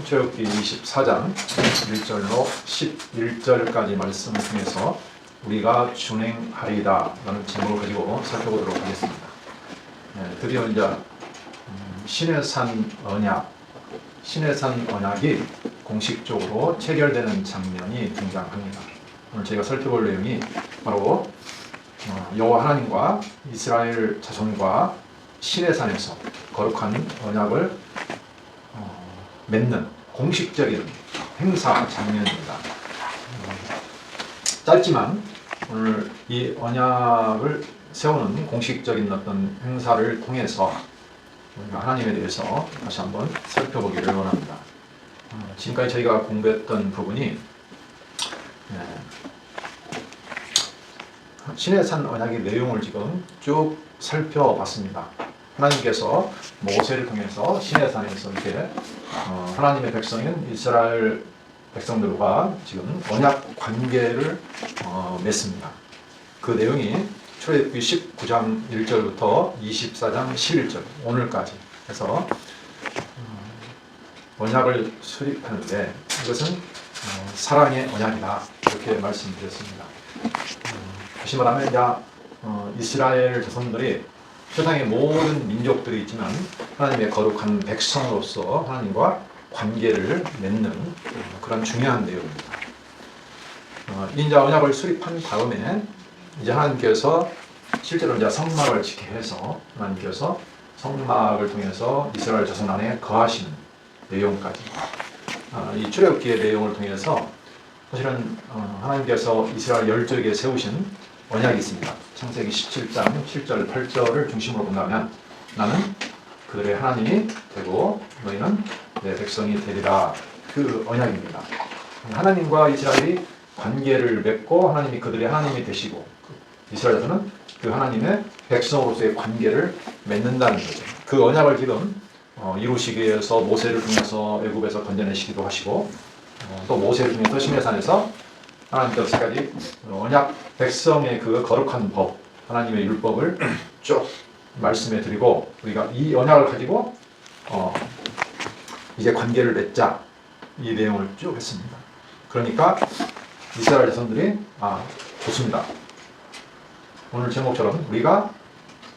출애굽기 24장 1절로 11절까지 말씀을 통해서 우리가 준행하리이다 라는 제목을 가지고 살펴보도록 하겠습니다. 드디어 이제 신의 산 언약이 공식적으로 체결되는 장면이 등장합니다. 오늘 저희가 살펴볼 내용이 바로 여호와 하나님과 이스라엘 자손과 신의 산에서 거룩한 언약을 맺는 공식적인 행사 장면입니다. 짧지만 오늘 이 언약을 세우는 공식적인 어떤 행사를 통해서 하나님에 대해서 다시 한번 살펴보기를 원합니다. 지금까지 저희가 공부했던 부분이 신의 산 언약의 내용을 지금 쭉 살펴봤습니다. 하나님께서 모세를 통해서 신의 산에서 이렇게 하나님의 백성인 이스라엘 백성들과 지금 언약 관계를 맺습니다. 그 내용이 출애굽기 19장 1절부터 24장 11절 오늘까지 해서 언약을 수립하는데 이것은 사랑의 언약이다 이렇게 말씀드렸습니다. 다시 말하면 이스라엘 자손들이 세상의 모든 민족들이 있지만 하나님의 거룩한 백성으로서 하나님과 관계를 맺는 그런 중요한 내용입니다. 이제 언약을 수립한 다음에 이제 하나님께서 실제로 이제 성막을 짓게 해서 하나님께서 성막을 통해서 이스라엘 자손 안에 거하시는 내용까지 이 출애굽기의 내용을 통해서 사실은 하나님께서 이스라엘 열조에게 세우신 언약이 있습니다. 창세기 17장 7절 8절을 중심으로 본다면 나는 그들의 하나님이 되고 너희는 내 백성이 되리라 그 언약입니다. 하나님과 이스라엘이 관계를 맺고 하나님이 그들의 하나님이 되시고 이스라엘에서는 그 하나님의 백성으로서의 관계를 맺는다는 거죠. 그 언약을 지금 이루시기 위해서 모세를 통해서 애굽에서 건져내시기도 하시고 또 모세를 통해서 시내산에서 하나님께서까지 언약 백성의 그 거룩한 법, 하나님의 율법을 쭉 말씀해 드리고 우리가 이 언약을 가지고 이제 관계를 맺자 이 내용을 쭉 했습니다. 그러니까 이스라엘 자손들이 좋습니다. 오늘 제목처럼 우리가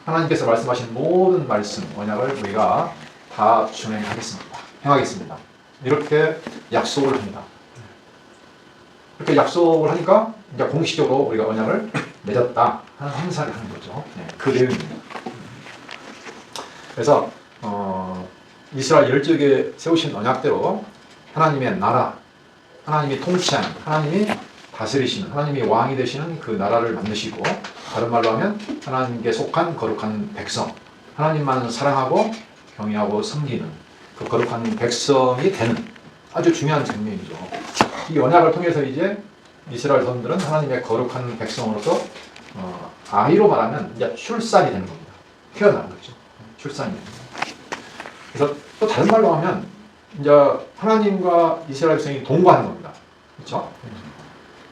하나님께서 말씀하신 모든 말씀, 언약을 우리가 다 준행하겠습니다. 행하겠습니다. 이렇게 약속을 합니다. 이렇게 약속을 하니까 이제 공식적으로 우리가 언약을 맺었다 하는 행사를 하는 거죠. 그 내용입니다. 그래서 이스라엘 열조에게 세우신 언약대로 하나님의 나라, 하나님이 통치하는, 하나님이 다스리시는, 하나님이 왕이 되시는 그 나라를 만드시고 다른 말로 하면 하나님께 속한 거룩한 백성, 하나님만 사랑하고 경외하고 섬기는 그 거룩한 백성이 되는 아주 중요한 장면이죠. 이 언약을 통해서 이제 이스라엘 사람들은 하나님의 거룩한 백성으로서 아이로 말하면 이제 출산이 되는 겁니다. 태어나는 거죠. 출산이 됩니다. 그래서 또 다른 말로 하면 이제 하나님과 이스라엘 백성이 동거하는 겁니다. 그렇죠?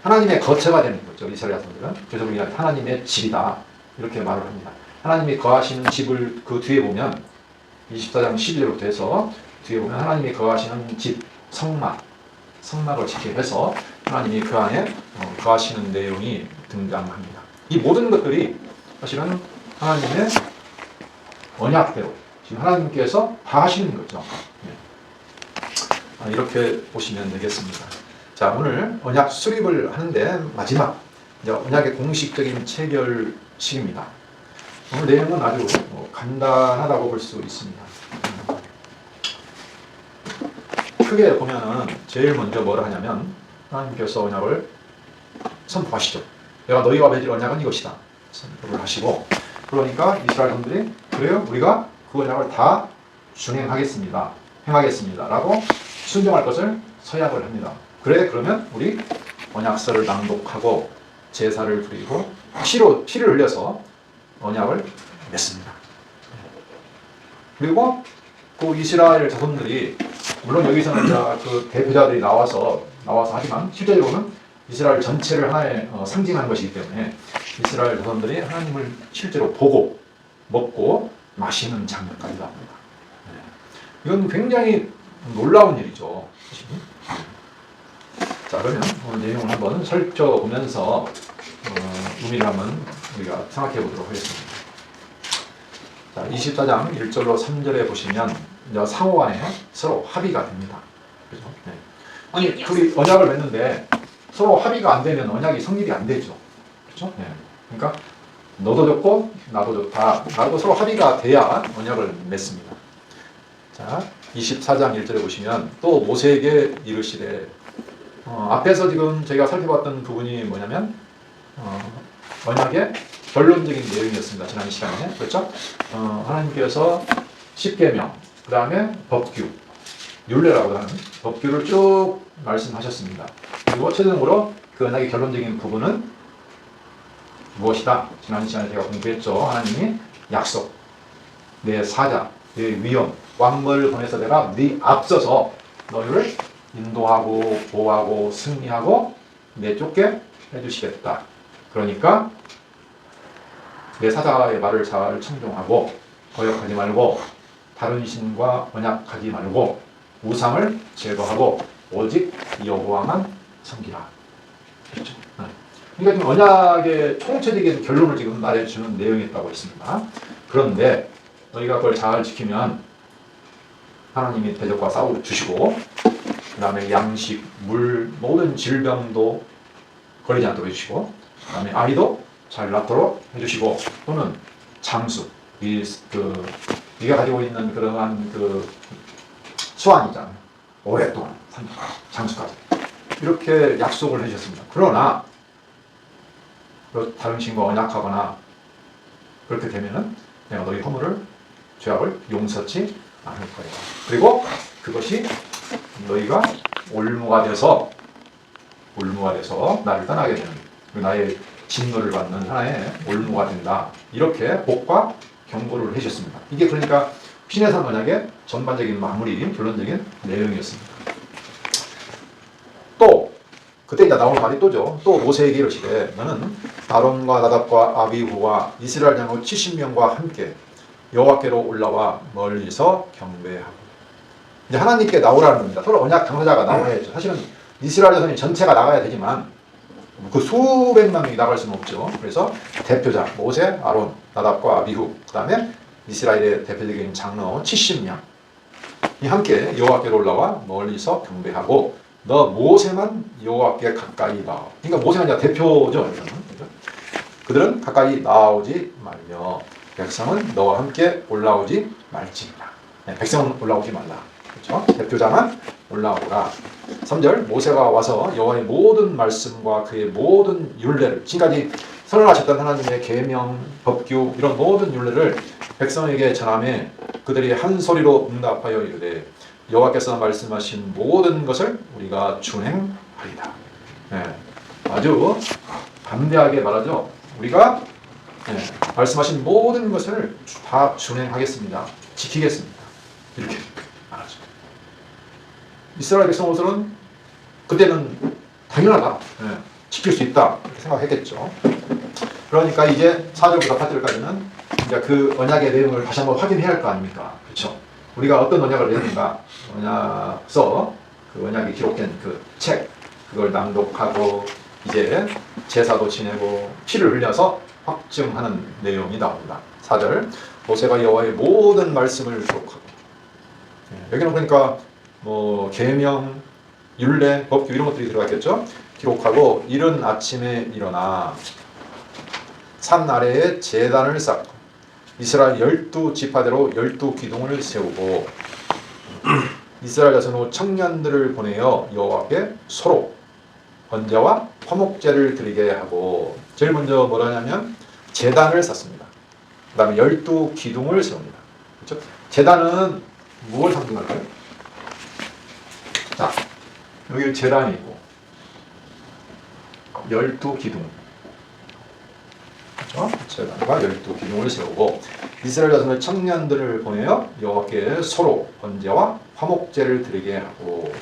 하나님의 거처가 되는 거죠. 이스라엘 사람들은. 그래서 우리가 하나님의 집이다 이렇게 말을 합니다. 하나님이 거하시는 집을 그 뒤에 보면 24장 11절부터 해서 뒤에 보면 하나님이 거하시는 집 성막을 짓게 해서 하나님이 그 안에 거하시는 내용이 등장합니다. 이 모든 것들이 사실은 하나님의 언약대로 지금 하나님께서 다 하시는 거죠. 이렇게 보시면 되겠습니다. 자, 오늘 언약 수립을 하는데 마지막 이제 언약의 공식적인 체결식입니다. 오늘 내용은 아주 간단하다고 볼 수 있습니다. 크게 보면은 제일 먼저 뭐를 하냐면 하나님께서 언약을 선포하시죠. 내가 너희와 맺을 언약은 이것이다. 선포를 하시고 그러니까 이스라엘 사람들이 그래요? 우리가 그 언약을 다 준행하겠습니다. 행하겠습니다. 라고 순종할 것을 서약을 합니다. 그래 그러면 우리 언약서를 낭독하고 제사를 드리고 피를 흘려서 언약을 맺습니다. 그리고 그 이스라엘 자손들이 물론 여기서는 그 대표자들이 나와서 하지만 실제로는 이스라엘 전체를 하나의 상징하는 것이기 때문에 이스라엘 자손들이 하나님을 실제로 보고 먹고 마시는 장면까지 나옵니다. 이건 굉장히 놀라운 일이죠. 자, 그러면 오늘 내용을 한번 살펴보면서 의미를 한번 우리가 생각해 보도록 하겠습니다. 자, 24장 1절로 3절에 보시면 이제 상호간에 서로 합의가 됩니다. 그죠? 네. 아니, 둘이 언약을 맺는데 서로 합의가 안 되면 언약이 성립이 안 되죠. 그렇죠? 네. 그러니까 너도 좋고 나도 좋다. 나도 서로 합의가 돼야 언약을 맺습니다. 자, 24장 1절에 보시면 또 모세에게 이르시되 앞에서 지금 저희가 살펴봤던 부분이 뭐냐면 언약의 결론적인 내용이었습니다. 지난 시간에. 그렇죠? 하나님께서 십계명, 그 다음에 법규, 율례라고 하는 법규를 쭉 말씀하셨습니다. 그리고 최종적으로 그 언약의 결론적인 부분은 무엇이다? 지난 시간에 제가 공부했죠. 하나님이 약속, 내 사자, 내 위엄, 왕을 보내서 내가 네 앞서서 너희를 인도하고 보호하고 승리하고 내쫓게 해주시겠다. 그러니까 내 사자의 말을 잘 청종하고 거역하지 말고 다른 신과 언약하지 말고 우상을 제거하고 오직 여호와만 섬기라. 그렇죠? 그러니까 지금 언약의 총체적인 결론을 지금 말해주는 내용이었다고 했습니다. 그런데 너희가 그걸 잘 지키면 하나님이 대적과 싸워 주시고 그 다음에 양식, 물, 모든 질병도 걸리지 않도록 해주시고 그 다음에 아이도 잘 낳도록 해주시고 또는 장수, 네가 가지고 있는 그러한 그 수완이잖아요. 오랫동안 장수까지 이렇게 약속을 해주셨습니다. 그러나 다른 신과 언약하거나 그렇게 되면은 내가 너희 허물을 죄악을 용서치 않을 거예요. 그리고 그것이 너희가 올무가 돼서 나를 떠나게 되는 나의 진노를 받는 하나의 올무가 된다. 이렇게 복과 경고를 해주셨습니다. 이게 그러니까 시내산 언약의 전반적인 마무리, 결론적인 내용이었습니다. 또 그때 이제 나오는 말이 또죠. 또 모세에게 이르시되 너는 아론과 나답과 아비후와 이스라엘 장로 70명과 함께 여호와께로 올라와 멀리서 경배하고. 이제 하나님께 나오라는 겁니다. 서로 언약 당사자가 나와야죠. 사실은 이스라엘 자손이 전체가 나가야 되지만 그 수백만 명이 나갈 수는 없죠. 그래서 대표자 모세, 아론, 나답과 아비후, 그 다음에 이스라엘의 대표적인 장로 70명이 함께 여호와께로 올라와 멀리서 경배하고 너 모세만 여호와께 가까이 나와. 그러니까 모세가 이제 대표죠. 그들은 가까이 나오지 말며 백성은 너와 함께 올라오지 말지니라. 백성은 올라오지 말라. 그렇죠? 대표자만 올라오라. 3절 모세가 와서 여호와의 모든 말씀과 그의 모든 율례를 지금까지 선언하셨던 하나님의 계명, 법규 이런 모든 율례를 백성에게 전하며 그들이 한 소리로 응답하여 이르되 여호와께서 말씀하신 모든 것을 우리가 준행하리라. 아주 담대하게 말하죠. 우리가 말씀하신 모든 것을 다 준행하겠습니다. 지키겠습니다. 이렇게 말하죠. 이스라엘 백성으로서는 그때는 당연하다. 지킬 수 있다. 이렇게 생각했겠죠. 그러니까 이제 4절부터 8절까지는 이제 그 언약의 내용을 다시 한번 확인해야 할 거 아닙니까? 그렇죠. 우리가 어떤 언약을 냈는가, 언약서, 그 언약이 기록된 그 책, 그걸 낭독하고 이제 제사도 지내고 피를 흘려서 확증하는 내용이 나옵니다. 4절 모세가 여호와의 모든 말씀을 기록하고 여기는 그러니까 뭐 계명, 율례, 법규 이런 것들이 들어가 있겠죠. 기록하고 이른 아침에 일어나 산 아래에 제단을 쌓고 이스라엘 12지파대로 12기둥을 세우고 이스라엘 자손 청년들을 보내어 여호와께 소로 번제와 화목제를 드리게 하고 제일 먼저 뭐라냐면 제단을 쌓습니다. 그 다음에 12기둥을 세웁니다. 그렇죠? 제단은 무엇을 상징할까요? 자, 여기 제단이 있고 12기둥 그렇죠? 제단과 12기둥을 세우고 이스라엘 자손의 청년들을 보내어 여호와께 소로 번제와 화목제를 드리게 하고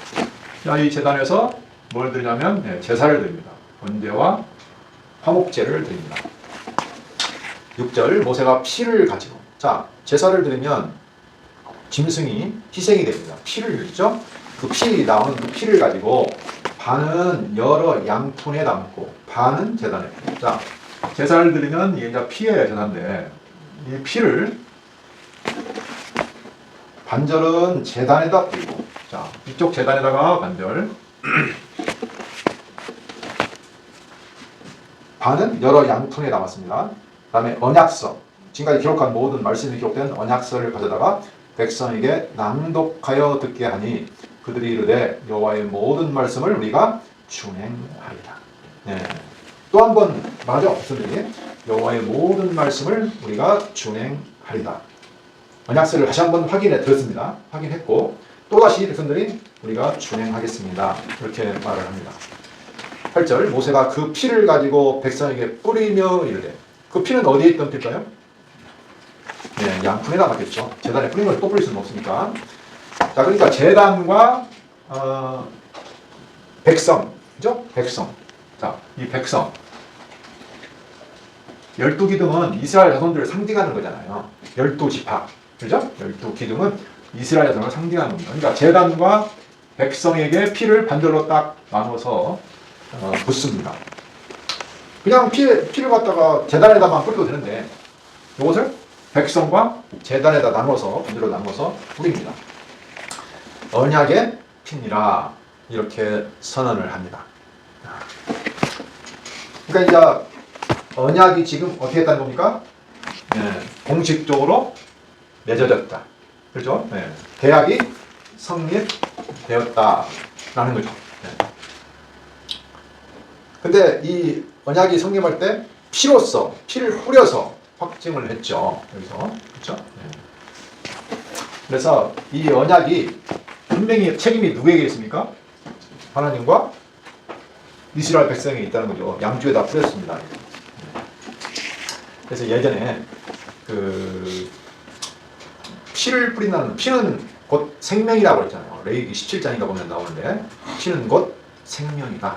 이 제단에서 뭘 드리냐면 제사를 드립니다. 번제와 화목제를 드립니다. 6절 모세가 피를 가지고 자 제사를 드리면 짐승이 희생이 됩니다. 피를 흘리죠. 그 피 나오는 그 피를 가지고 반은 여러 양푼에 담고 반은 제단에. 자, 제사를 드리면 이게 이제 피의 제사인데 이 피를 반절은 제단에다 뿌리고, 자, 이쪽 제단에다가 반절, 반은 여러 양푼에 담았습니다. 그 다음에 언약서, 지금까지 기록한 모든 말씀이 기록된 언약서를 가져다가 백성에게 낭독하여 듣게 하니 그들이 이르되 여호와의 모든 말씀을 우리가 준행하리라. 네. 또 한 번 말하죠. 백성들이 여호와의 모든 말씀을 우리가 준행하리라. 언약서를 다시 한번 확인해 들었습니다. 확인했고 또다시 백성들이 우리가 준행하겠습니다. 이렇게 말을 합니다. 8절 모세가 그 피를 가지고 백성에게 뿌리며 이르되, 그 피는 어디에 있던 피일까요? 네, 양푼에 담았겠죠. 제단에 뿌린 걸 또 뿌릴 수는 없으니까. 자, 그러니까 제단과 백성, 그죠? 백성. 자, 이 백성. 12기둥은 이스라엘 자손들을 상징하는 거잖아요. 12지파. 그죠? 12기둥은 이스라엘 자손을 상징하는 겁니다. 그러니까 제단과 백성에게 피를 반절로 딱 나눠서 붓습니다. 그냥 피를 갖다가 제단에다만 뿌려도 되는데 이것을 백성과 제단에다 나눠서 반절로 나눠서 뿌립니다. 언약의 피니라 이렇게 선언을 합니다. 그러니까 이제 언약이 지금 어떻게 했다는 겁니까? 네, 공식적으로 맺어졌다. 그렇죠? 네, 계약이 성립되었다라는 거죠. 네. 근데 이 언약이 성립할 때 피로써, 피를 뿌려서 확증을 했죠. 여기서. 그렇죠? 네. 그래서 이 언약이 분명히 책임이 누구에게 있습니까? 하나님과 이스라엘 백성에게 있다는 거죠. 양쪽에다 뿌렸습니다. 그래서 예전에 그 피를 뿌린다는, 피는 곧 생명이라고 했잖아요. 레위기 17장인가 보면 나오는데 피는 곧 생명이다.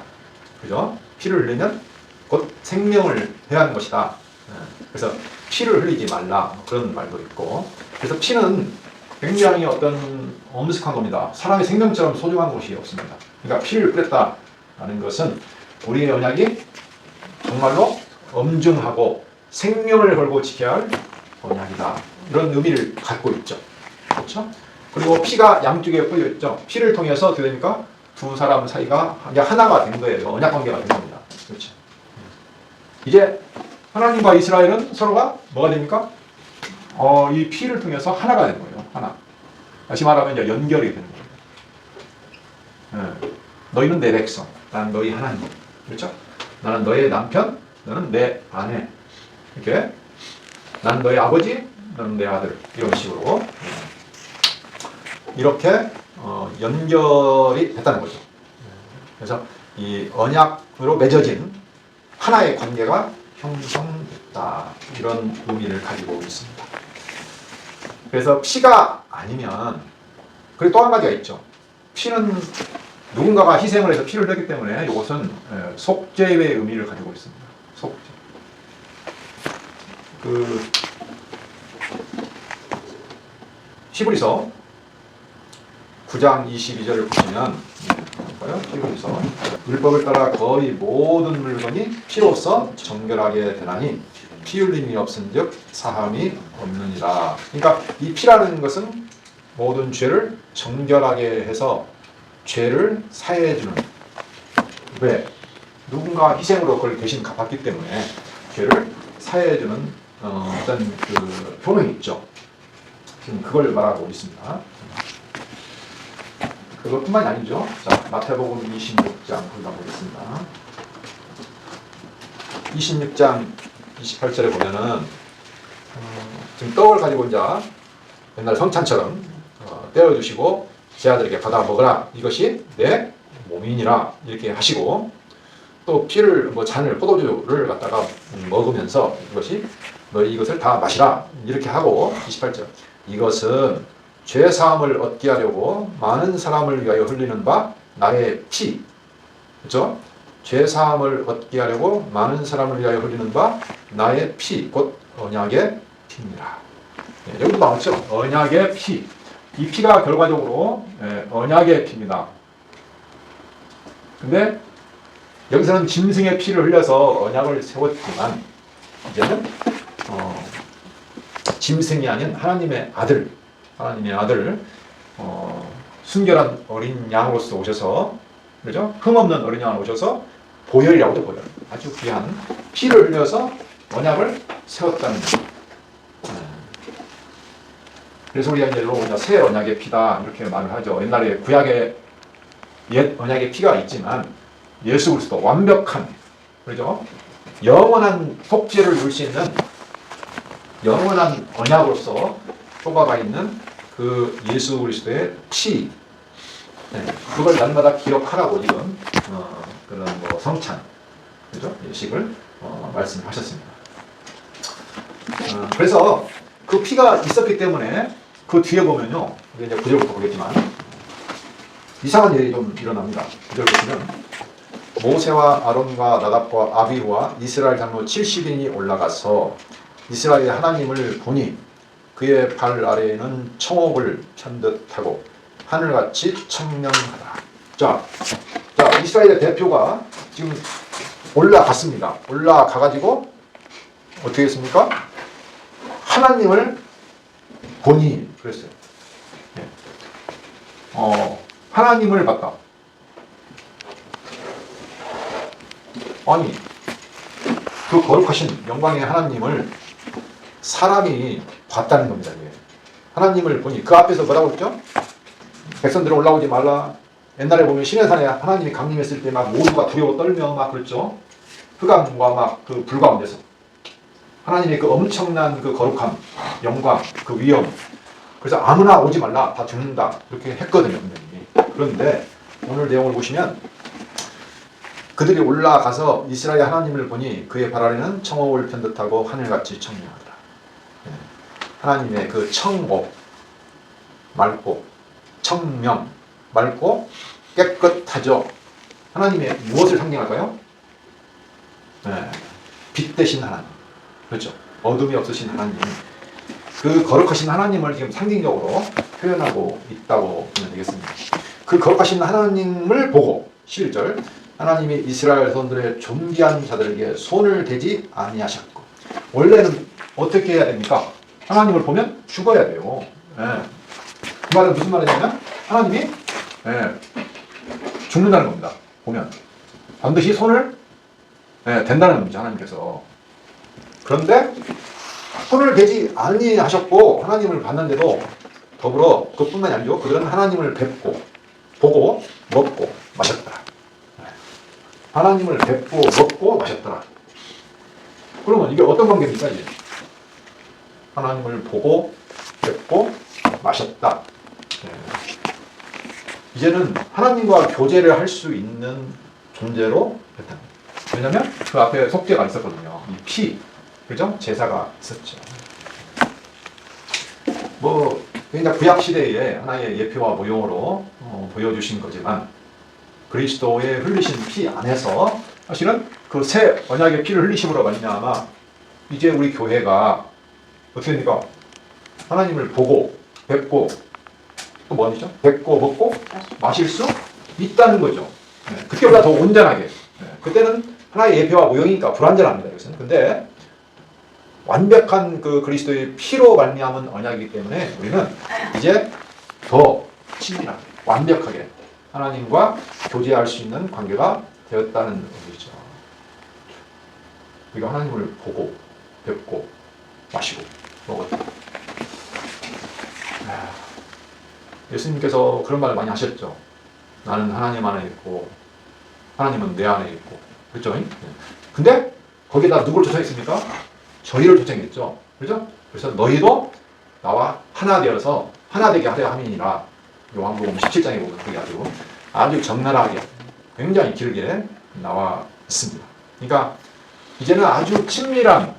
그죠? 피를 흘리면 곧 생명을 해하는 것이다. 그래서 피를 흘리지 말라 그런 말도 있고, 그래서 피는 굉장히 어떤 엄숙한 겁니다. 사람의 생명처럼 소중한 것이 없습니다. 그러니까 피를 뿌렸다는 것은 우리의 언약이 정말로 엄중하고 생명을 걸고 지켜야 할 언약이다. 이런 의미를 갖고 있죠. 그렇죠? 그리고 피가 양쪽에 뿌려 있죠. 피를 통해서 어떻게 됩니까? 두 사람 사이가 하나가 된 거예요. 언약 관계가 된 겁니다. 그렇죠? 이제 하나님과 이스라엘은 서로가 뭐가 됩니까? 이 피를 통해서 하나가 되는 거예요. 하나. 다시 말하면 이제 연결이 되는 거예요. 너희는 내 백성, 나는 너희 하나님. 그렇죠? 나는 너의 남편, 너는 내 아내. 이렇게 나는 너의 아버지, 너는 내 아들. 이런 식으로 이렇게 연결이 됐다는 거죠. 그래서 이 언약으로 맺어진 하나의 관계가 형성됐다. 이런 의미를 가지고 있습니다. 그래서 피가 아니면, 그리고 또 한 가지가 있죠. 피는 누군가가 희생을 해서 피를 흘렸기 때문에 이것은 속죄의 의미를 가지고 있습니다. 속죄. 히브리서 9장 22절을 보시면 히브리서 율법을 따라 거의 모든 물건이 피로써 정결하게 되나니 피 흘림이 없은즉 사함이 없느니라. 그러니까 이 피라는 것은 모든 죄를 정결하게 해서 죄를 사해주는, 왜? 누군가 희생으로 그걸 대신 갚았기 때문에 죄를 사해주는 어떤 그 효능이 있죠. 지금 그걸 말하고 있습니다. 그것뿐만이 아니죠. 자, 마태복음 26장 보겠습니다. 26장 28절에 보면은 지금 떡을 가지고 이제 옛날 성찬처럼 떼어주시고 제 아들에게 받아 먹으라, 이것이 내 몸이니라 이렇게 하시고, 또 피를 잔을 포도주를 갖다가 먹으면서 이것이 너희 이것을 다 마시라 이렇게 하고, 28절 이것은 죄 사함을 얻게 하려고 많은 사람을 위하여 흘리는 바 나의 피, 그렇죠? 죄 사함을 얻게 하려고 많은 사람을 위하여 흘리는 바 나의 피, 곧 언약의 피니라. 네, 여기도 나왔죠. 언약의 피. 이 피가 결과적으로 언약의 피입니다. 근데 여기서는 짐승의 피를 흘려서 언약을 세웠지만 이제는 짐승이 아닌 하나님의 아들 순결한 어린 양으로서 오셔서, 그죠? 흠없는 어린 양으로 오셔서 보혈이라고도 보혈, 아주 귀한 피를 흘려서 언약을 세웠다는 거죠. 그래서 우리가 이제 새 언약의 피다 이렇게 말을 하죠. 옛날에 구약의 옛 언약의 피가 있지만 예수 그리스도 완벽한, 그죠? 영원한 속죄를 줄 수 있는 영원한 언약으로서 쏟아가 있는 그 예수 그리스도의 피, 그걸 날마다 기억하라고 지금 그런 성찬, 그죠? 예식을 말씀하셨습니다. 그래서 그 피가 있었기 때문에 그 뒤에 보면요, 이제 9절부터 보겠지만 이상한 일이 좀 일어납니다. 9절 보시면 모세와 아론과 나답과 아비후와 이스라엘 장로 70인이 올라가서 이스라엘의 하나님을 보니 그의 발 아래에는 청옥을 편듯하고 하늘같이 청명하다. 자, 이스라엘의 대표가 지금 올라갔습니다. 올라가가지고 어떻게 했습니까? 하나님을 보니 그랬어요. 하나님을 봤다. 아니, 그 거룩하신 영광의 하나님을 사람이 봤다는 겁니다. 하나님을 보니 그 앞에서 뭐라고 했죠? 백성들은 올라오지 말라. 옛날에 보면 시내산에 하나님이 강림했을 때 막 모두가 두려워 떨며 막 그랬죠. 흑암과 막 그 불 가운데서 하나님의 그 엄청난 그 거룩함, 영광, 그 위엄. 그래서 아무나 오지 말라, 다 죽는다 이렇게 했거든요. 그런데 오늘 내용을 보시면 그들이 올라가서 이스라엘 하나님을 보니 그의 발 아래는 청옥을 편듯하고 하늘같이 청명하더라. 하나님의 그 청옥, 맑고 청명, 맑고 깨끗하죠. 하나님의 무엇을 상징할까요? 빛 대신 하나님, 그렇죠? 어둠이 없으신 하나님, 그 거룩하신 하나님을 지금 상징적으로 표현하고 있다고 보면 되겠습니다. 그 거룩하신 하나님을 보고 11절 하나님이 이스라엘 손들의 존귀한 자들에게 손을 대지 아니하셨고, 원래는 어떻게 해야 됩니까? 하나님을 보면 죽어야 돼요. 그 말은 무슨 말이냐면 하나님이 죽는다는 겁니다. 보면 반드시 손을 댄다는 겁니다. 하나님께서. 그런데 손을 대지 아니하셨고 하나님을 봤는데도 더불어 그뿐만이 아니죠. 그들은 하나님을 뵙고 보고 먹고 마셨더라. 하나님을 뵙고 먹고 마셨더라. 그러면 이게 어떤 관계입니까? 이제? 하나님을 보고 뵙고 마셨다. 이제는 하나님과 교제를 할 수 있는 존재로 됐다. 왜냐하면 그 앞에 속죄가 있었거든요. 이 피, 그죠? 제사가 있었죠. 그러니까 구약 시대의 하나의 예표와 모형으로 보여주신 거지만 그리스도의 흘리신 피 안에서 사실은 그 새 언약의 피를 흘리심으로 말미암아 이제 우리 교회가 어떻게 됩니까? 하나님을 보고 뵙고 또 뭐죠? 뵙고 먹고 마실 수 있다는 거죠. 그때보다 더 온전하게. 그때는 하나의 예표와 모형이니까 불완전합니다. 이것은. 근데 완벽한 그 그리스도의 피로 말미암은 언약이기 때문에 우리는 이제 더 친밀하게, 완벽하게 하나님과 교제할 수 있는 관계가 되었다는 의미죠. 우리가 하나님을 보고 뵙고 마시고 먹었다. 예수님께서 그런 말을 많이 하셨죠. 나는 하나님 안에 있고 하나님은 내 안에 있고, 그렇죠? 근데 거기다 누굴 초청했습니까? 저희를 초청했죠. 그렇죠? 그래서 너희도 나와 하나 되어서 하나 되게 하려 함이니라. 요한복음 17장에 보면 그게 아주 적나라하게 굉장히 길게 나와 있습니다. 그러니까 이제는 아주 친밀한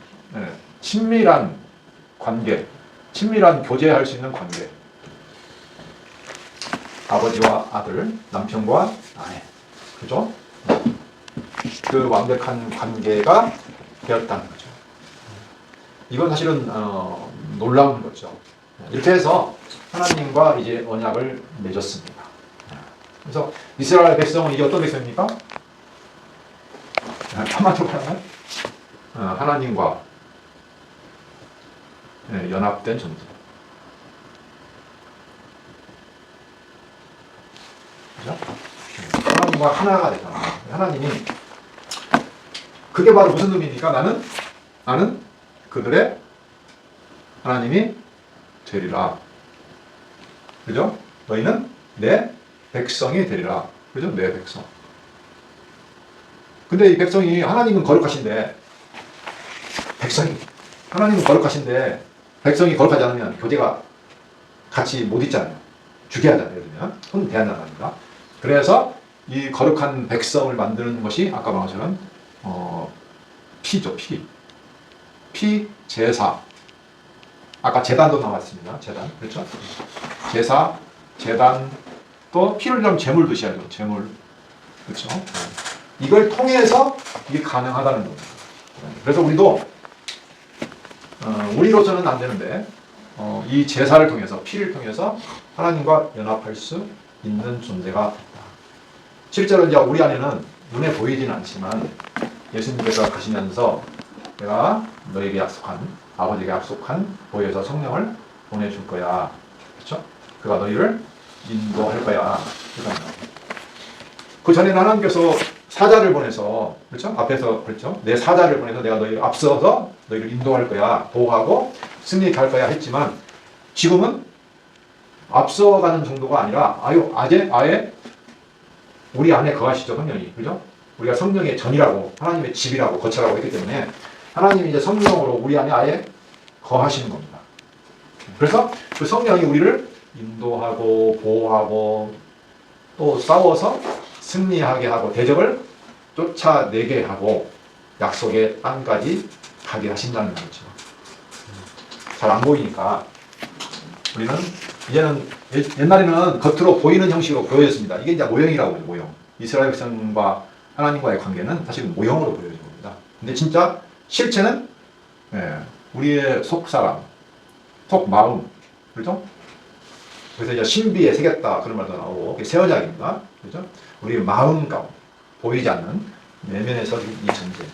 관계, 친밀한 교제할 수 있는 관계. 아버지와 아들, 남편과 아내, 그죠? 그 완벽한 관계가 되었다는 거죠. 이건 사실은 놀라운 거죠. 이렇게 해서 하나님과 이제 언약을 맺었습니다. 그래서 이스라엘 백성은 이게 어떤 백성입니까? 한마디로 말하면 하나님과 연합된 존재. 그죠? 하나님과 하나가 되잖아요. 하나님이 그게 바로 무슨 의미입니까? 나는 그들의 하나님이 되리라. 그죠? 너희는 내 백성이 되리라. 그죠? 내 백성. 근데 이 백성이 하나님은 거룩하신데 하나님은 거룩하신데 백성이 거룩하지 않으면 교제가 같이 못 있잖아요. 죽여야 하잖아요. 예를 들면 손 대한단 말입니다. 그래서 이 거룩한 백성을 만드는 것이 아까 말한 것처럼 피죠. 피 제사. 아까 제단도 나왔습니다. 제단. 그렇죠? 제사, 제단, 또 피를 좀 제물 드셔야죠. 제물. 그렇죠? 이걸 통해서 이게 가능하다는 겁니다. 그래서 우리도 우리로서는 안 되는데 이 제사를 통해서 피를 통해서 하나님과 연합할 수 있는 존재가 됐다. 실제로 이제 우리 안에는 눈에 보이지는 않지만 예수님께서 가시면서 내가 너에게 약속한 아버지에게 약속한 보혜사 성령을 보내줄 거야. 그렇죠? 그가 너희를 인도할 거야. 그 전에는 하나님께서 사자를 보내서 그렇죠? 앞에서 그렇죠? 내 사자를 보내서 내가 너희를 앞서서 너희를 인도할 거야. 보호하고 승리케 할 거야 했지만 지금은 앞서가는 정도가 아니라 아예 우리 안에 거하시죠. 성령이. 그죠? 우리가 성령의 전이라고 하나님의 집이라고 거처라고 했기 때문에 하나님이 이제 성령으로 우리 안에 아예 거하시는 겁니다. 그래서 그 성령이 우리를 인도하고 보호하고 또 싸워서 승리하게 하고 대적을 쫓아내게 하고 약속의 땅까지 가게 하신다는 거죠. 잘 안 보이니까 우리는 이제는 옛날에는 겉으로 보이는 형식으로 보여졌습니다. 이게 이제 모형이라고 해요. 모형. 이스라엘 백성과 하나님과의 관계는 사실은 모형으로 보여진 겁니다. 근데 진짜 실체는 우리의 속 사람, 속 마음, 그렇죠? 그래서 이제 신비에 새겼다 그런 말도 나오고 그게 새 언약입니다. 그렇죠? 우리 마음 가운데 보이지 않는 내면에서 이 전쟁.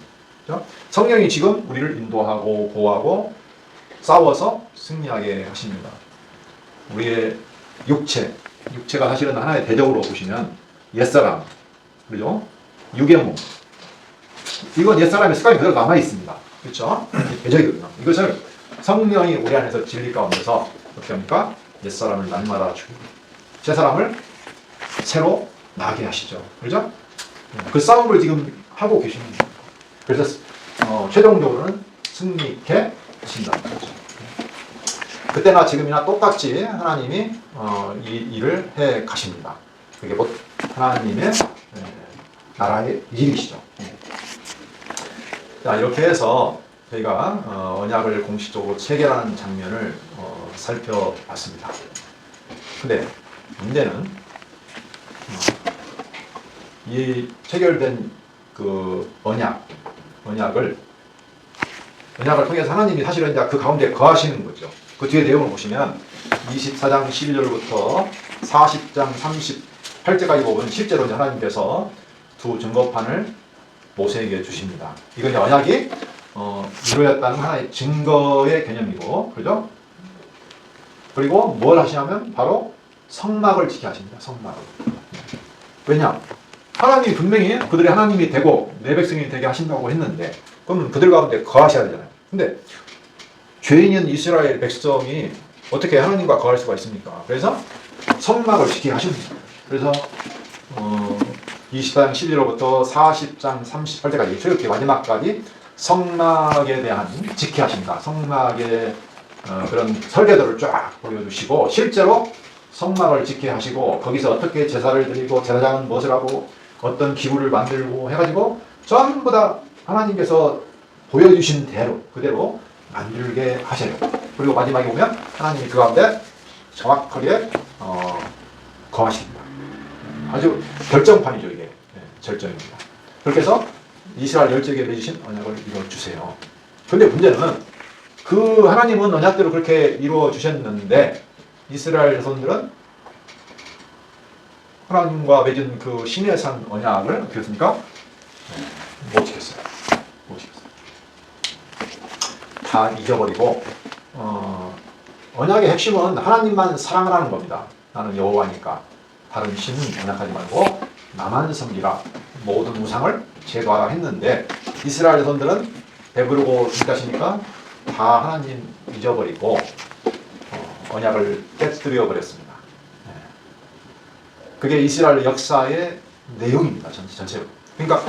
그렇죠? 성령이 지금 우리를 인도하고 보호하고 싸워서 승리하게 하십니다. 우리의 육체가 사실은 하나의 대적으로 보시면 옛사람, 그죠? 유괴물. 이건 옛사람의 습관이 그대로 남아 있습니다. 그렇죠? 대적이거든요. 이것을 성령이 우리 안에서 진리 가운데서 어떻게 합니까? 옛사람을 날마다 죽이고 새 사람을 새로 나게 하시죠. 그렇죠? 그 싸움을 지금 하고 계십니다. 그래서 최종적으로는 승리케 하신다는 거죠. 그때나 지금이나 똑같이 하나님이 이 일을 해 가십니다. 그게 곧 하나님의 나라의 일이시죠. 자, 이렇게 해서 저희가 언약을 공식적으로 체결하는 장면을 살펴봤습니다. 근데 문제는 이 체결된 그 언약을 통해서 하나님이 사실은 이제 그 가운데 거하시는 거죠. 그 뒤에 내용을 보시면 24장 11절부터 40장 38절까지 보면 실제로 이제 하나님께서 두 증거판을 모세에게 주십니다. 이건 이제 언약이 이루어졌다는 하나의 증거의 개념이고, 그죠? 그리고 뭘 하시냐면 바로 성막을 지켜 하십니다. 성막을. 왜냐? 하나님이 분명히 그들의 하나님이 되고 내 백성이 되게 하신다고 했는데 그러면 그들 가운데 거하셔야 되잖아요. 근데 죄인인 이스라엘 백성이 어떻게 하나님과 거할 수가 있습니까? 그래서 성막을 지키게 하십니다. 그래서 20장 11절부터 40장 38절까지 이렇게 마지막까지 성막에 대한 지켜 하십니다. 성막의 그런 설계도를 쫙 보여주시고 실제로 성막을 지켜 하시고 거기서 어떻게 제사를 드리고 제사장은 무엇을 하고 어떤 기구를 만들고 해가지고 전부 다 하나님께서 보여주신 대로 그대로 만들게 하셔요. 그리고 마지막에 보면 하나님이 그 가운데 정확하게 거하십니다. 아주 결정판이죠. 이게 절정입니다. 그렇게 해서 이스라엘 열적에 맺으신 언약을 이뤄주세요. 그런데 문제는 그 하나님은 언약대로 그렇게 이루어 주셨는데 이스라엘 자손들은 하나님과 맺은 그 시내산 언약을 어떻게 했습니까? 못 지켰어요. 못 지켰어요. 다 잊어버리고 언약의 핵심은 하나님만 사랑하라는 겁니다. 나는 여호와니까 다른 신은 언약하지 말고 나만 섬기라. 모든 우상을 제거하라 했는데 이스라엘 자손들은 배부르고 힘다시니까 다 하나님 잊어버리고 언약을 깨뜨려 버렸습니다. 그게 이스라엘 역사의 내용입니다. 전체로. 그러니까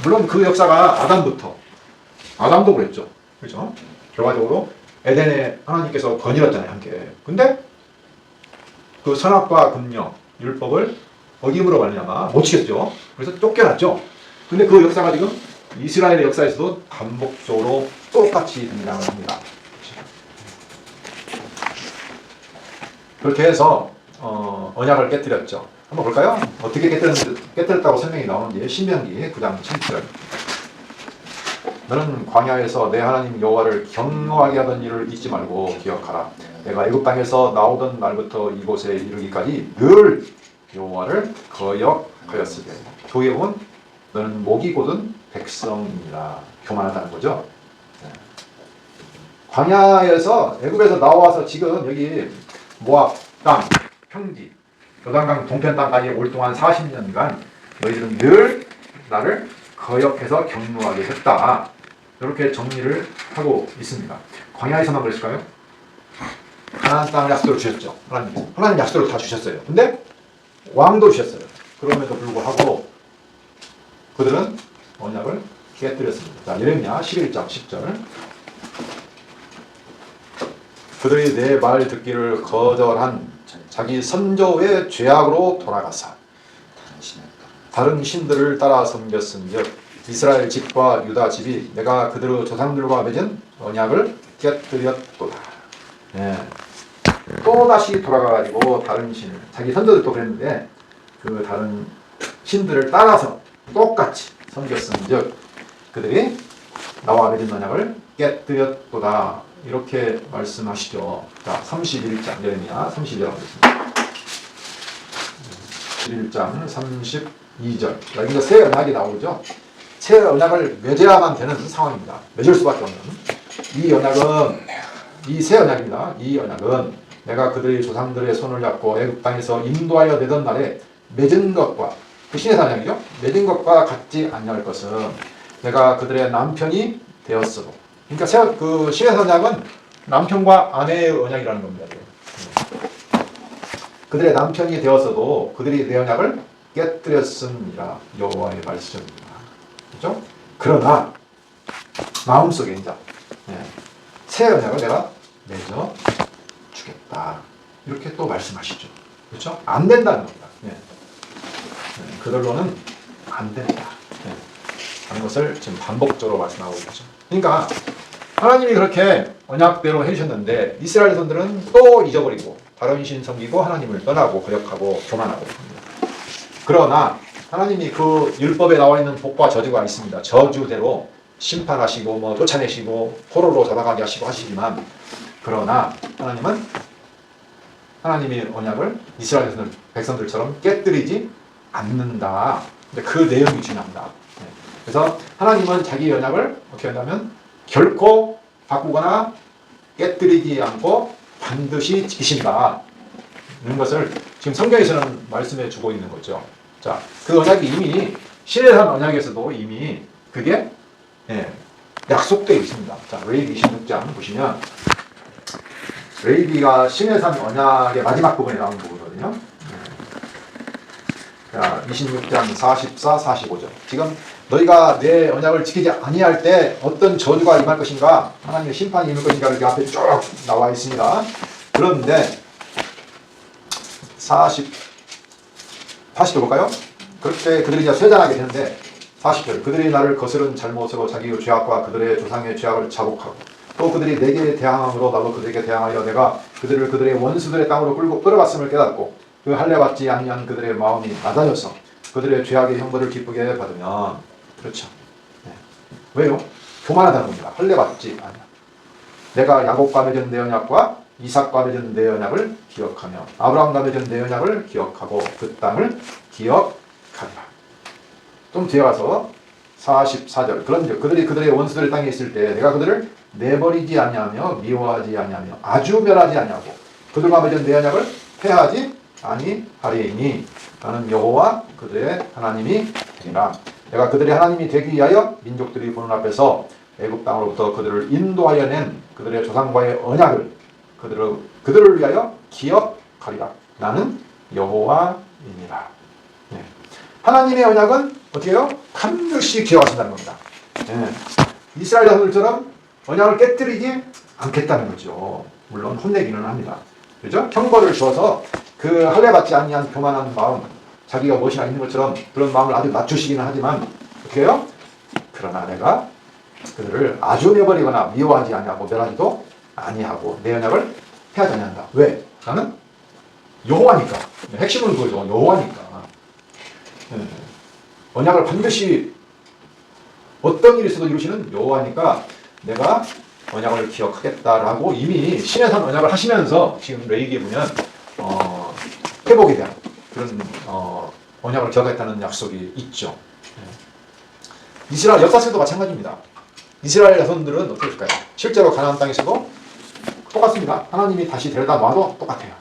물론 그 역사가 아담도 그랬죠. 그렇죠? 결과적으로 에덴에 하나님께서 거닐었잖아요, 함께. 근데 그 선악과 금령, 율법을 어김으로 말미암아 못 지켰죠. 그래서 쫓겨났죠. 근데 그 역사가 지금 이스라엘의 역사에서도 반복적으로 똑같이 등장을 합니다. 그렇게 해서 언약을 깨뜨렸죠. 한번 볼까요? 어떻게 깨뜨렸다고 설명이 나오는지 신명기 9장 7절. 너는 광야에서 내 하나님 여호와를 경노하게 하던 일을 잊지 말고 기억하라. 내가 애굽 땅에서 나오던 날부터 이곳에 이르기까지 늘 여호와를 거역하였으되. 교회 보면 너는 목이 곧은 백성이니라. 교만하다는 거죠. 광야에서 애굽에서 나와서 지금 여기 모압 땅, 평지, 요단강 동편 땅까지 올 동안 40년간 너희들은 늘 나를 거역해서 경노하게 했다. 이렇게 정리를 하고 있습니다. 광야에서만 그랬을까요? 가나안 땅을 약속으로 주셨죠. 하나님 약속으로 다 주셨어요. 근데 왕도 주셨어요. 그럼에도 불구하고 그들은 언약을 깨뜨렸습니다. 자, 예레미야 11장 10절. 그들이 내 말 듣기를 거절한 자기 선조의 죄악으로 돌아가사 다른 신들을 따라 섬겼은즉 이스라엘 집과 유다 집이 내가 그들의 조상들과 맺은 언약을 깨뜨렸도다. 또 다시 돌아가가지고 다른 신을, 자기 선조들도 그랬는데 그 다른 신들을 따라서 똑같이 섬겼은즉 그들이 나와 맺은 언약을 깨뜨렸도다. 이렇게 말씀하시죠. 자, 31장 예레미야 31장 보겠습니다. 31장 32절. 여기서 새 언약이 나오죠. 새 언약을 맺어야만 되는 상황입니다. 맺을 수밖에 없는 이 언약은 이 새 언약입니다. 이 언약은 내가 그들의 조상들의 손을 잡고 애굽 땅에서 인도하여 내던 날에 맺은 것과 그 신의 언약이죠. 맺은 것과 같지 아니할 것은 내가 그들의 남편이 되었어도. 그러니까 그 신의 언약은 남편과 아내의 언약이라는 겁니다. 그들의 남편이 되었어도 그들이 내 언약을 깨뜨렸습니다. 여호와의 말씀입니다. 그렇죠? 그러나 마음속에 이제 새 언약을 내가 맺어 주겠다. 이렇게 또 말씀하시죠. 그렇죠? 안 된다는 겁니다. 그들로는 안 된다. 하는 것을 지금 반복적으로 말씀하고 있죠. 그러니까 하나님이 그렇게 언약대로 해주셨는데 이스라엘 자손들은 또 잊어버리고 다른 신 섬기고 하나님을 떠나고 거역하고 교만하고. 그러나 하나님이 그 율법에 나와 있는 복과 저주가 있습니다. 저주대로 심판하시고 쫓아내시고 포로로 잡아가게 하시고 하시지만 그러나 하나님은 하나님의 언약을 이스라엘 백성들처럼 깨뜨리지 않는다. 그 내용이 중요합니다. 그래서 하나님은 자기 언약을 어떻게 한다면 결코 바꾸거나 깨뜨리지 않고 반드시 지키신다. 이런 것을 지금 성경에서는 말씀해 주고 있는 거죠. 자, 그 언약이 이미 신해산 언약에서도 이미 그게 약속되어 있습니다. 자, 레위기 26장 보시면 레위기가 신해산 언약의 마지막 부분에 나오는 부분이거든요. 자, 26장 44, 45절. 지금 너희가 내 언약을 지키지 아니할 때 어떤 저주가 임할 것인가, 하나님의 심판이 임할 것인가 이렇게 앞에 쭉 나와 있습니다. 그런데 40절 볼까요? 그렇게 그들이 이제 쇠잔하게 되는데 40절. 그들이 나를 거스른 잘못으로 자기의 죄악과 그들의 조상의 죄악을 자복하고 또 그들이 내게 대항함으로 나도 그들에게 대항하여 내가 그들을 그들의 원수들의 땅으로 끌고 끌어갔음을 깨닫고 그 할례 받지 아니한 그들의 마음이 낮아져서 그들의 죄악의 형벌을 기쁘게 받으면. 그렇죠. 왜요? 교만하다는 겁니다. 할례 받지 않아. 내가 야곱과 맺은 내 언약과 이삭과 맺은 내 언약을 기억하며 아브라함과 맺은 내 언약을 기억하고 그 땅을 기억하리라. 좀 뒤에 가서 44절 그런즉 그들이 그들의 원수들의 땅에 있을 때 내가 그들을 내버리지 아니하며 미워하지 아니하며 아주 멸하지 아니하고 그들과 맺은 내 언약을 폐하지 아니하리니 나는 여호와 그들의 하나님이 되리라. 내가 그들의 하나님이 되기 위하여 민족들이 보는 앞에서 애굽 땅으로부터 그들을 인도하여 낸 그들의 조상과의 언약을 그들을 위하여 기억하리라. 나는 여호와이니라. 네. 하나님의 언약은 어떻게 해요? 반드시 기억하신다는 겁니다. 네. 이스라엘 자손들처럼 언약을 깨뜨리지 않겠다는 거죠. 물론 혼내기는 합니다. 그죠? 형벌을 주어서 그 할례받지 아니한 교만한 마음, 자기가 무엇이나 있는 것처럼 그런 마음을 아주 낮추시기는 하지만 어떻게 해요? 그러나 내가 그들을 아주 내버리거나 미워하지 아니하고 멸하지도 아니하고 내 언약을 폐하지 아니한다. 왜? 나는 여호와니까. 핵심은 그거죠. 여호와니까. 언약을 반드시 어떤 일이 있어도 이루시는 여호와니까 내가 언약을 기억하겠다라고 이미 신의 산 언약을 하시면서 지금 레위기에 보면 회복에 대한 그런 언약을 기억하겠다는 약속이 있죠. 이스라엘 역사책도 마찬가지입니다. 이스라엘 자손들은 어떻게 될까요? 실제로 가나안 땅에서도 똑같습니다. 하나님이 다시 데려다 놔도 똑같아요.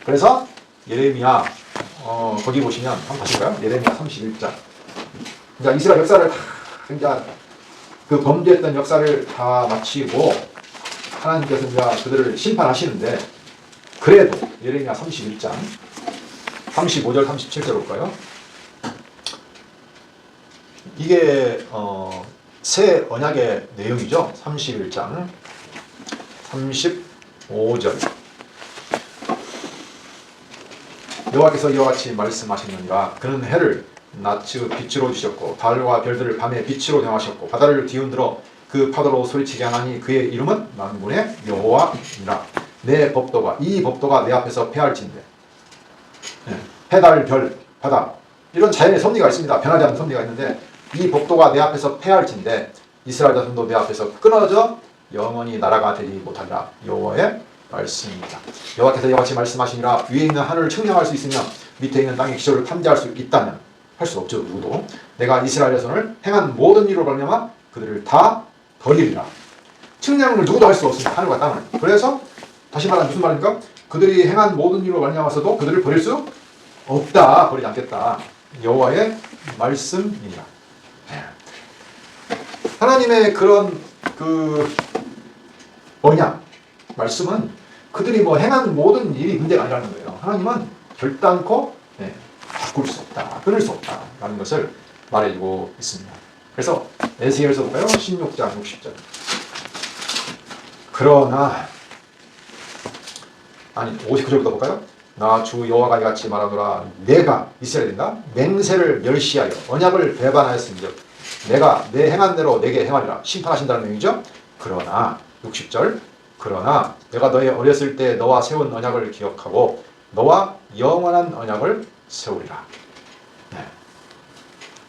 그래서 예레미야 거기 보시면 한번 보실까요? 예레미야 31장. 그러니까 이스라엘 역사를 다 그러니까 그 범죄했던 역사를 다 마치고 하나님께서 이제 그들을 심판하시는데 그래도 예레미야 31장 35절 37절 볼까요? 이게 새 언약의 내용이죠. 31장 35절 여호와께서 이와 같이 말씀하셨느니라. 그는 해를 낮의 빛으로 주셨고 달과 별들을 밤의 빛으로 정하셨고 바다를 뒤흔들어 그 파도로 소리치게 하나니 그의 이름은 만군의 여호와니라. 내 법도가 이 법도가 내 앞에서 패할진대. 해, 달, 별, 바다 이런 자연의 섭리가 있습니다. 변하지 않는 섭리가 있는데 이 법도가 내 앞에서 패할진대 이스라엘 자손도 내 앞에서 끊어져 영원히 나라가 되지 못하리라. 여호와의 말씀입니다. 여호와께서 이와 같이 말씀하시니라. 위에 있는 하늘을 측량할 수 있으며 밑에 있는 땅의 기초를 탐지할 수 있다면 할 수 없죠. 누구도. 내가 이스라엘의 손을 행한 모든 일로 말미암아 그들을 다 버리리라. 측량을 누구도 할 수 없습니다. 하늘과 땅을. 그래서 다시 말하면 무슨 말입니까? 그들이 행한 모든 일로 말미암아서도 그들을 버릴 수 없다. 버리지 않겠다. 여호와의 말씀이니라. 하나님의 그런 언약 말씀은 그들이 뭐 행한 모든 일이 문제가 아니라는 거예요. 하나님은 결단코 바꿀 수 없다, 끊을 수 없다라는 것을 말해주고 있습니다. 그래서 에스겔서 볼까요? 16장 60절. 그러나 59절부터 볼까요? 나 주 여호와가 이같이 말하노라. 내가 이스라엘인가 맹세를 멸시하여 언약을 배반하였은즉 내가 내 행한 대로 내게 행하리라. 심판하신다는 의미죠. 그러나 60절 그러나 내가 너의 어렸을 때 너와 세운 언약을 기억하고 너와 영원한 언약을 세우리라.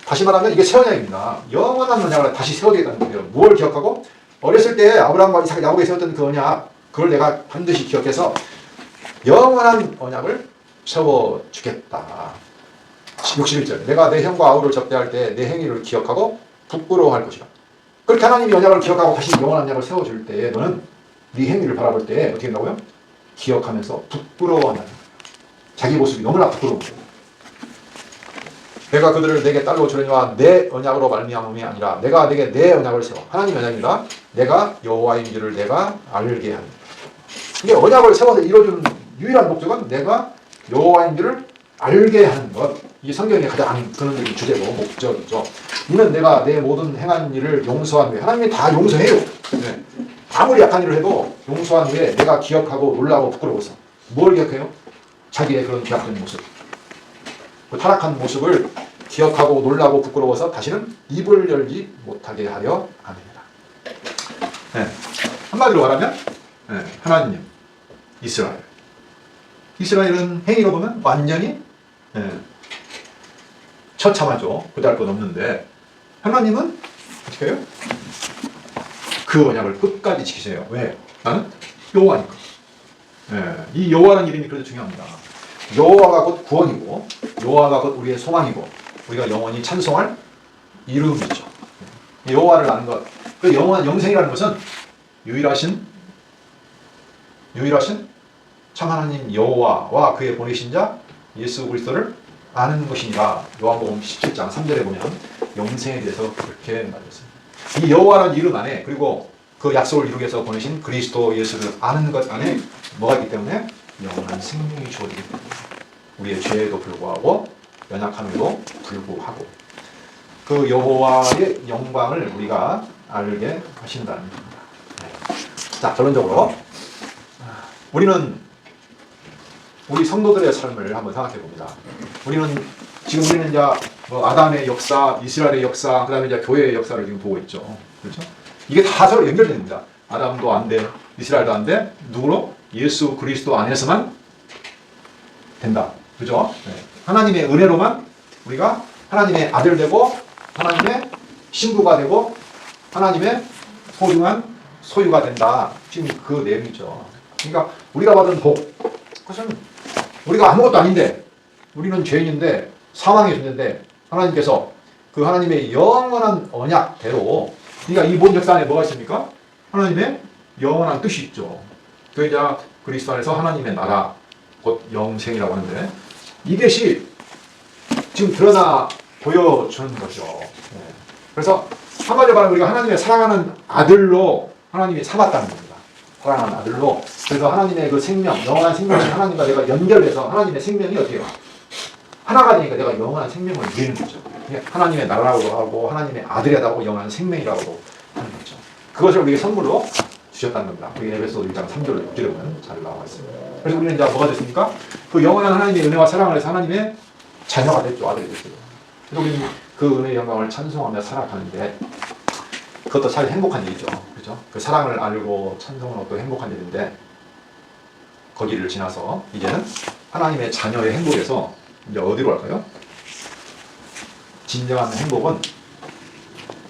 다시 말하면 이게 새 언약입니다. 영원한 언약을 다시 세워야겠다는 거예요. 무엇을 기억하고? 어렸을 때 아브라함과 이삭, 야곱에 세웠던 그 언약 그걸 내가 반드시 기억해서 영원한 언약을 세워주겠다. 61절 내가 내 형과 아우를 접대할 때 내 행위를 기억하고 부끄러워할 것이라. 그렇게 하나님이 언약을 기억하고 다시 영원한 언약을 세워줄 때 너는 네 행위를 바라볼 때 어떻게 된다고요? 기억하면서 부끄러워한다는 거예요. 자기 모습이 너무나 부끄러운 거예요. 내가 그들을 내게 딸로 주려니와 내 언약으로 말미암음이 아니라 내가 내게 내 언약을 세워. 하나님의 언약이라 내가 여호와인 줄을 내가 알게 하는. 이게 언약을 세워서 이루어주는 유일한 목적은 내가 여호와인 줄을 알게 하는 것. 이게 성경의 가장 근원적인 주제고 목적이죠. 이는 내가 내 모든 행한 일을 용서한 후에 하나님이 다 용서해요. 네. 아무리 약한 일을 해도 용서한 후에 내가 기억하고 놀라고 부끄러워서 뭘 기억해요? 자기의 그런 죄악된 모습, 그 타락한 모습을 기억하고 놀라고 부끄러워서 다시는 입을 열지 못하게 하려 합니다. 네. 한마디로 말하면 하나님, 이스라엘은 행위로 보면 완전히 처참하죠. 그다할 것 없는데 하나님은 어떻게 해요? 그 언약을 끝까지 지키세요. 왜? 나는 여호와니까. 예, 이 여호와라는 이름이 그래도 중요합니다. 여호와가 곧 구원이고 여호와가 곧 우리의 소망이고 우리가 영원히 찬송할 이름이죠. 여호와를 아는 것, 그 영원한 영생이라는 것은 유일하신 참 하나님 여호와와 그의 보내신 자 예수 그리스도를 아는 것이니라. 요한복음 17장 3절에 보면 영생에 대해서 그렇게 말했습니다. 이 여호와라는 이름 안에 그리고 그 약속을 이루기 위해서 보내신 그리스도 예수를 아는 것 안에 뭐가 있기 때문에 영원한 생명이 주어지기 때문에 우리의 죄에도 불구하고 연약함에도 불구하고 그 여호와의 영광을 우리가 알게 하신다는 겁니다. 자, 결론적으로 우리 성도들의 삶을 한번 생각해 봅니다. 우리는 이제 뭐 아담의 역사, 이스라엘의 역사, 그다음에 이제 교회의 역사를 지금 보고 있죠. 그렇죠? 이게 다 서로 연결됩니다. 아담도 안 돼, 이스라엘도 안 돼. 누구로? 예수 그리스도 안에서만 된다. 그죠? 네. 하나님의 은혜로만 우리가 하나님의 아들 되고 하나님의 신부가 되고 하나님의 소중한 소유가 된다. 지금 그 내용이죠. 그러니까 우리가 받은 복, 그것은 우리가 아무것도 아닌데 우리는 죄인인데 사망의 존재인데 하나님께서 그 하나님의 영원한 언약대로, 그러니까 이 모든 역사 안에 뭐가 있습니까? 하나님의 영원한 뜻이 있죠. 그 이제 그리스도 안에서 하나님의 나라, 곧 영생이라고 하는데 이것이 지금 드러나 보여주는 거죠. 그래서 한마디로 말하면 우리가 하나님의 사랑하는 아들로 하나님이 삼았다는 겁니다. 사랑하는 아들로. 그래서 하나님의 그 생명, 영원한 생명을 하나님과 내가 연결해서 하나님의 생명이 어떻게 해요? 하나가 되니까 내가 영원한 생명을 누리는 거죠. 하나님의 나라라고 하고 하나님의 아들이라고 영원한 생명이라고 하는 거죠. 그것을 우리에게 선물로 주셨다는 겁니다. 그게 에베소 1장 3절 6절에 보면 잘 나와 있습니다. 그래서 우리는 이제 뭐가 됐습니까? 그 영원한 하나님의 은혜와 사랑을 해서 하나님의 자녀가 됐죠. 아들이 됐어요. 그래서 우리는 그 은혜의 영광을 찬송하며 살아가는데 그것도 참 행복한 일이죠. 그렇죠? 그 사랑을 알고 찬송하는 것도 행복한 일인데 거기를 지나서 이제는 하나님의 자녀의 행복에서 이제 어디로 갈까요? 진정한 행복은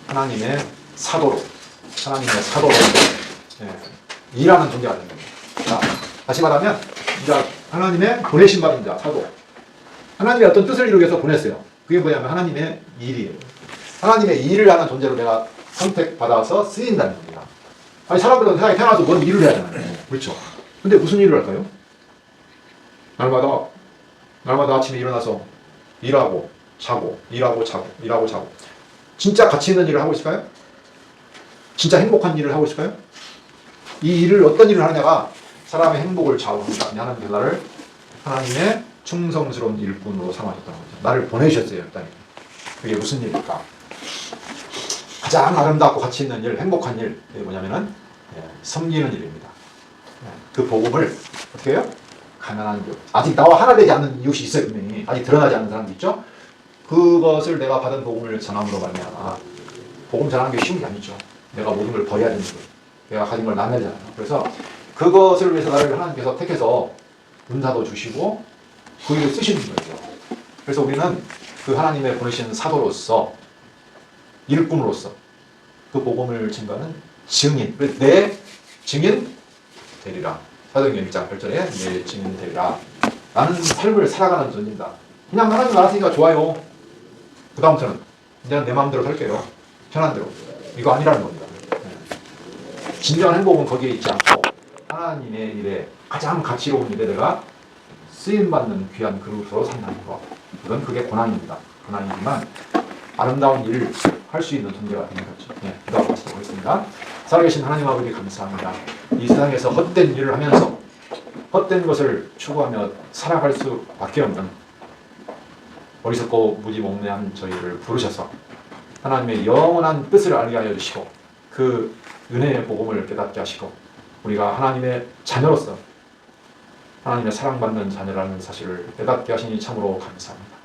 하나님의 사도로 일하는 존재가 되는 겁니다. 자, 다시 말하면 이제 하나님의 보내신 받은 자, 사도. 하나님의 어떤 뜻을 이루기 위해서 보냈어요. 그게 뭐냐면 하나님의 일이에요. 하나님의 일을 하는 존재로 내가 선택받아서 쓰인다는 겁니다. 아니, 사람들은 세상에 태어나서 뭔 일을 해야 하잖아요. 그렇죠. 근데 무슨 일을 할까요? 날마다 아침에 일어나서 일하고 자고 일하고 자고 진짜 가치 있는 일을 하고 있을까요? 진짜 행복한 일을 하고 있을까요? 이 일을 어떤 일을 하느냐가 사람의 행복을 좌우합니다. 하나님께서 나를 하나님의 충성스러운 일꾼으로 삼아줬다는 거죠. 나를 보내주셨어요. 일단 그게 무슨 일일까? 가장 아름답고 가치 있는 일, 행복한 일, 그게 뭐냐면은 섬기는 일입니다. 그 복음을 어떻게 해요? 가난한 교, 아직 나와 하나 되지 않는 이웃이 있어요. 분명히 아직 드러나지 않는 사람도 있죠. 그것을 내가 받은 복음을 전함으로 말미암아. 복음 전하는 게 쉬운 게 아니죠. 내가 모든 걸 버려야 되는 거예요. 내가 가진 걸 나눠야 되잖아요. 그래서 그것을 위해서 나를 하나님께서 택해서 은사도 주시고 그 일을 쓰시는 거예요. 그래서 우리는 그 하나님의 보내신 사도로서, 일꾼으로서 그 복음을 증거하는 증인, 내 증인 되리라. 사도행전 1장 8절에 내 증인 되리라. 나는 삶을 살아가는 존재입니다. 그냥 하나님 알았으니까 좋아요. 그 다음부터는 그냥 내 마음대로 살게요. 편한 대로. 이거 아니라는 겁니다. 진정한 행복은 거기에 있지 않고 하나님의 일에 가장 가치로운 일에 내가 쓰임받는 귀한 그릇으로 산다는 것. 그건 그게 고난입니다. 고난이지만 아름다운 일을 할 수 있는 존재가 되는 거죠. 기도하고 마치도록 하겠습니다. 살아계신 하나님 아버지 감사합니다. 이 세상에서 헛된 일을 하면서 헛된 것을 추구하며 살아갈 수밖에 없는 어리석고 무지몽매한 저희를 부르셔서 하나님의 영원한 뜻을 알게 하여 주시고 그 은혜의 복음을 깨닫게 하시고 우리가 하나님의 자녀로서 하나님의 사랑받는 자녀라는 사실을 깨닫게 하시니 참으로 감사합니다.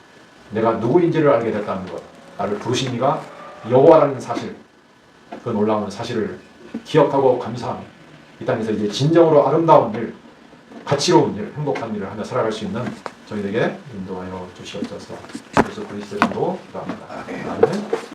내가 누구인지를 알게 됐다는 것, 나를 부르신 이가 여호와라는 사실, 그 놀라운 사실을 기억하고 감사하며 이 땅에서 이제 진정으로 아름다운 일, 가치로운 일, 행복한 일을 하며 살아갈 수 있는 저희에게 인도하여 주시옵소서. 예수 그리스도 이름으로 기도합니다. 아멘.